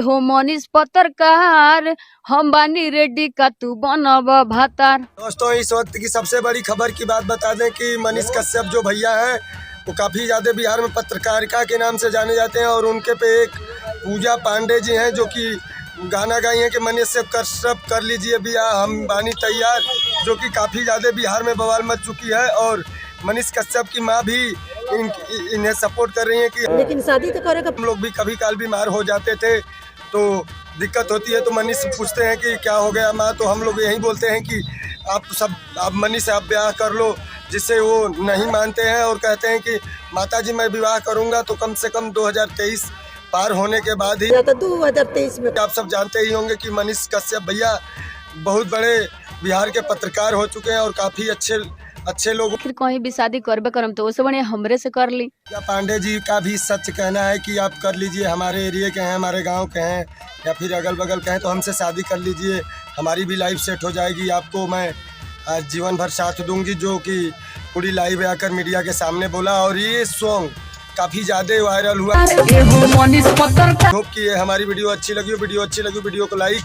हो मनीष पत्रकार, हम बानी रेड्डी का तू बनब भातार। दोस्तों, इस वक्त की सबसे बड़ी खबर की बात बता दें कि मनीष कश्यप जो भैया हैं वो काफ़ी ज़्यादा बिहार में पत्रकारिता के नाम से जाने जाते हैं। और उनके पे एक पूजा पांडे जी हैं जो कि गाना गाई हैं कि मनीष कश्यप कर लीजिए बियाह, हम बानी तैयार, जो कि काफ़ी ज़्यादा बिहार में बवाल मच चुकी है। और मनीष कश्यप की माँ भी इन्हें सपोर्ट कर रही हैं कि लेकिन शादी तो करेगा। हम लोग भी कभी काल बीमार हो जाते थे तो दिक्कत होती है, तो मनीष पूछते हैं कि क्या हो गया माँ, तो हम लोग यही बोलते हैं कि आप मनीष से आप ब्याह कर लो, जिससे वो नहीं मानते हैं और कहते हैं कि माताजी मैं विवाह करूंगा तो कम से कम 2023 पार होने के बाद ही। 2023 में आप सब जानते ही होंगे कि मनीष कश्यप भैया बहुत बड़े बिहार के पत्रकार हो चुके हैं और काफ़ी अच्छे लोग। फिर कहीं भी शादी करबे करम तो उससे बढ़िया हमरे से कर ली। पूजा पांडे जी का भी सच कहना है कि आप कर लीजिए, हमारे एरिया के हैं, हमारे गांव के हैं या फिर अगल बगल के हैं, तो हमसे शादी कर लीजिए, हमारी भी लाइफ सेट हो जाएगी, आपको मैं जीवन भर साथ दूंगी, जो कि पूरी लाइव आकर मीडिया के सामने बोला। और ये सॉन्ग काफ़ी ज़्यादा वायरल हुआ। होप कि ये हमारी वीडियो अच्छी लगी हो, वीडियो को लाइक